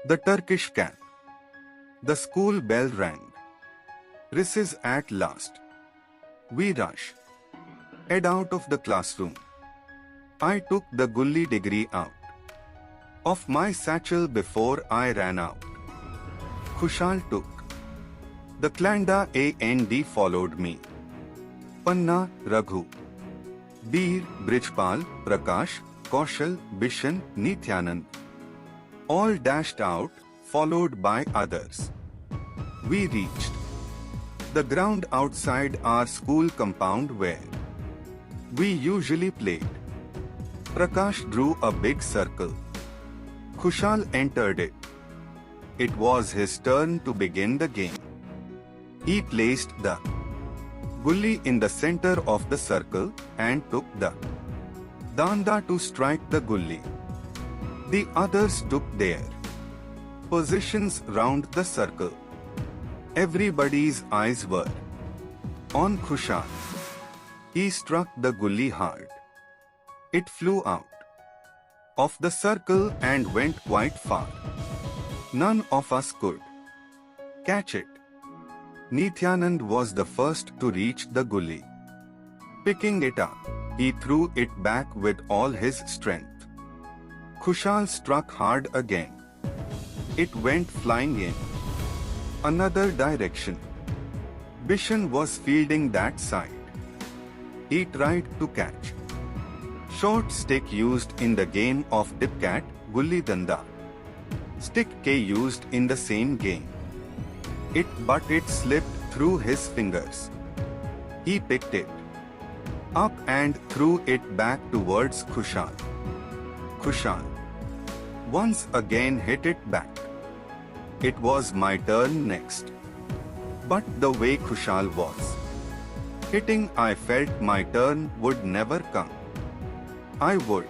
The Turkish Cap. The school bell rang. Recess at last. We rush. Head out of the classroom. I took the gulli degree out of my satchel before I ran out. Khushal took. The clanda and followed me. Panna, Raghu. Bir, Brijpal, Prakash, Kaushal, Bishen, Nityanand. All dashed out, followed by others. We reached the ground outside our school compound where we usually played. Prakash drew a big circle. Khushal entered it. It was his turn to begin the game. He placed the gulli in the center of the circle and took the danda to strike the gulli. The others took their positions round the circle. Everybody's eyes were on Khushal. He struck the gulli hard. It flew out of the circle and went quite far. None of us could catch it. Nityanand was the first to reach the gulli. Picking it up, he threw it back with all his strength. Khushal struck hard again. It went flying in another direction. Bishen was fielding that side. He tried to catch short stick used in the game of tipcat, gulli danda. Stick K used in the same game. But it slipped through his fingers. He picked it up and threw it back towards Khushal. Khushal once again hit it back. It was my turn next. But the way Khushal was hitting, I felt my turn would never come. I would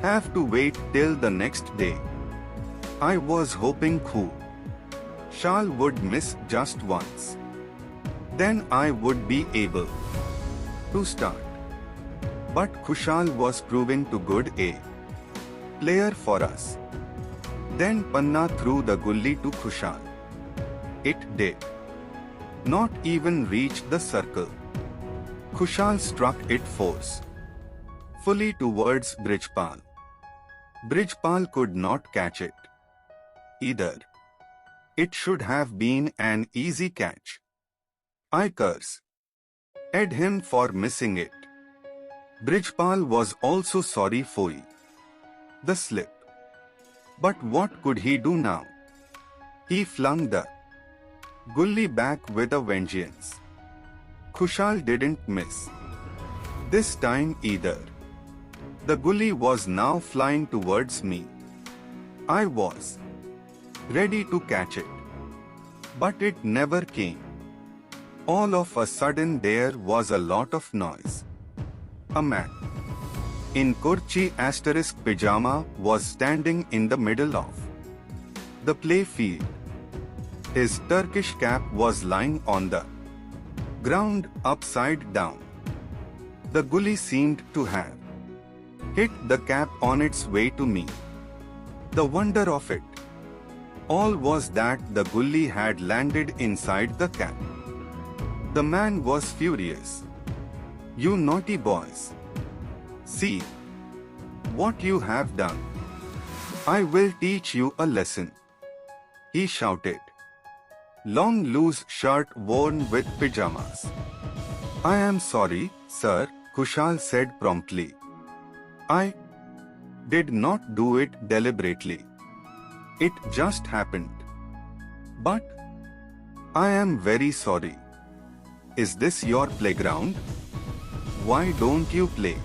have to wait till the next day. I was hoping Khushal would miss just once. Then I would be able to start. But Khushal was proving too good a player for us. Then Panna threw the gulli to Khushal. It did not even reach the circle. Khushal struck it forcefully towards Brijpal. Brijpal could not catch it either. It should have been an easy catch. I cursed at him for missing it. Brijpal was also sorry for the slip. But what could he do now? He flung the gulli back with a vengeance. Khushal didn't miss this time either. The gulli was now flying towards me. I was ready to catch it, but it never came. All of a sudden there was a lot of noise. A man in Kurchi * pyjama was standing in the middle of the play field. His Turkish cap was lying on the ground upside down. The gulli seemed to have hit the cap on its way to me. The wonder of it all was that the gulli had landed inside the cap. The man was furious. "You naughty boys! See what you have done. I will teach you a lesson," he shouted. Long loose shirt worn with pyjamas. "I am sorry, sir," Khushal said promptly. "I did not do it deliberately. It just happened. But I am very sorry. Is this your playground? Why don't you play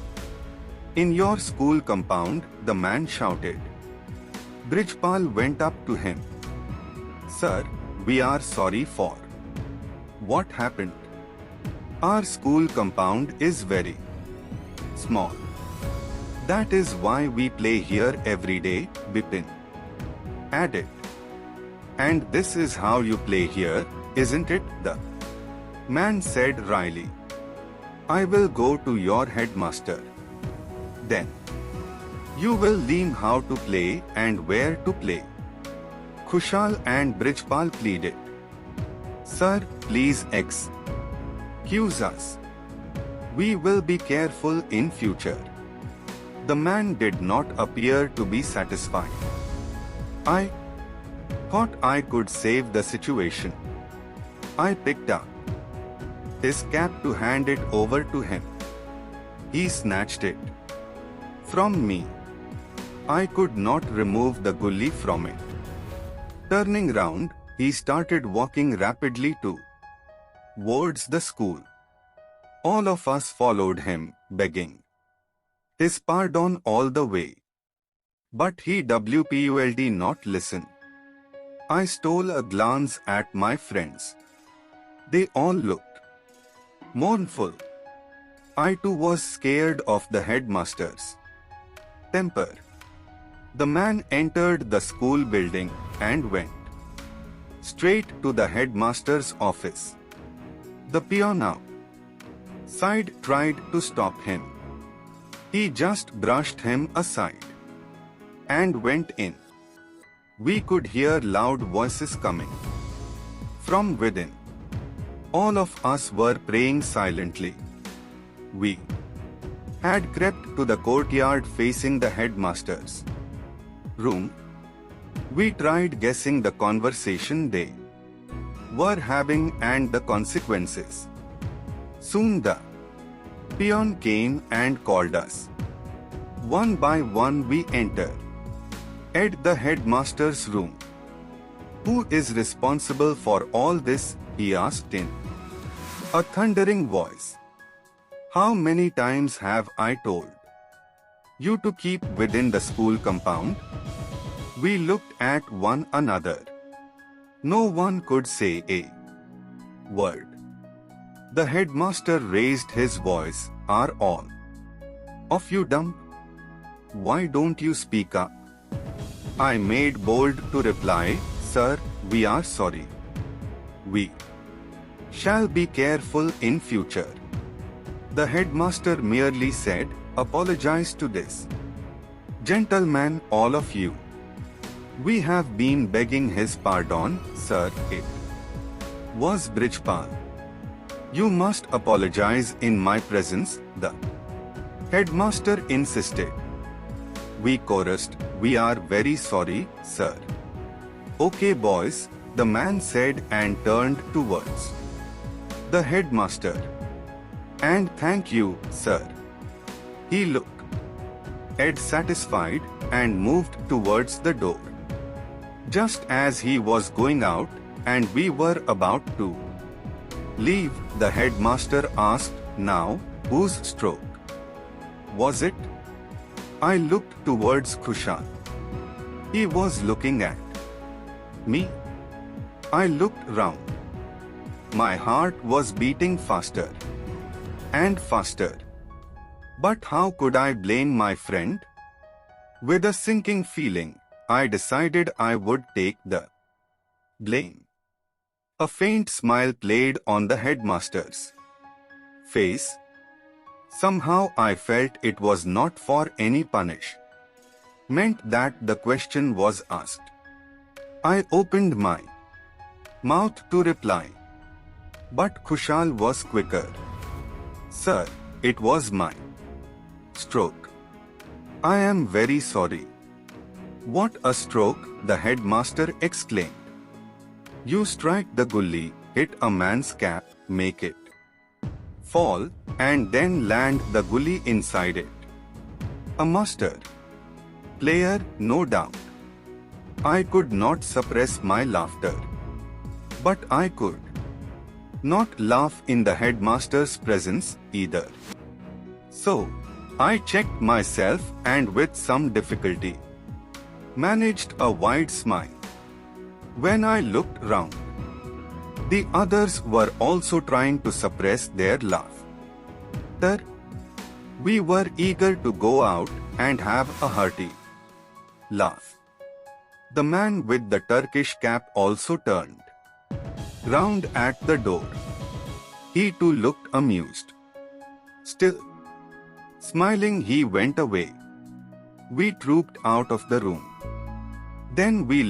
in your school compound?" the man shouted. Brijpal went up to him. "Sir, we are sorry for what happened. Our school compound is very small. That is why we play here every day," Bishen added. "And this is how you play here, isn't it?" the man said wryly. "I will go to your headmaster. Then you will learn how to play and where to play." Khushal and Brijpal pleaded. Sir, please excuse us. We will be careful in future. The man did not appear to be satisfied. I thought I could save the situation. I picked up his cap to hand it over to him. He snatched it from me. I could not remove the gulli from it. Turning round, he started walking rapidly towards the school. All of us followed him, begging his pardon all the way. But he would not listen. I stole a glance at my friends. They all looked mournful. I too was scared of the headmaster's temper. The man entered the school building and went straight to the headmaster's office. The peon outside tried to stop him. He just brushed him aside and went in. We could hear loud voices coming from within. All of us were praying silently. We had crept to the courtyard facing the headmaster's room. We tried guessing the conversation they were having and the consequences. Soon the peon came and called us. One by one we entered the headmaster's room. Who is responsible for all this? He asked in a thundering voice. How many times have I told you to keep within the school compound? We looked at one another. No one could say a word. The headmaster raised his voice. Are all of you dumb? Why don't you speak up? I made bold to reply, Sir, we are sorry. We shall be careful in future. The headmaster merely said, Apologize to this gentleman, all of you. We have been begging his pardon, sir. It was Brijpal. You must apologize in my presence, the headmaster insisted. We chorused, We are very sorry, sir. Okay, boys, the man said and turned towards the headmaster. And thank you, sir. He looked satisfied and moved towards the door. Just as he was going out and we were about to leave, the headmaster asked, Now, whose stroke was it? I looked towards Khushal. He was looking at me. I looked round. My heart was beating faster and faster. But how could I blame my friend? With a sinking feeling, I decided I would take the blame. A faint smile played on the headmaster's face. Somehow I felt it was not for any punishment that the question was asked. I opened my mouth to reply. But Khushal was quicker. Sir, it was my stroke. I am very sorry. What a stroke, the headmaster exclaimed. You strike the gulli, hit a man's cap, make it fall, and then land the gulli inside it. A master player, no doubt. I could not suppress my laughter. But I could not laugh in the headmaster's presence either. So, I checked myself and with some difficulty managed a wide smile. When I looked round, the others were also trying to suppress their laughter. We were eager to go out and have a hearty laugh. The man with the Turkish cap also turned round at the door. He too looked amused. Still smiling, he went away. We trooped out of the room. Then we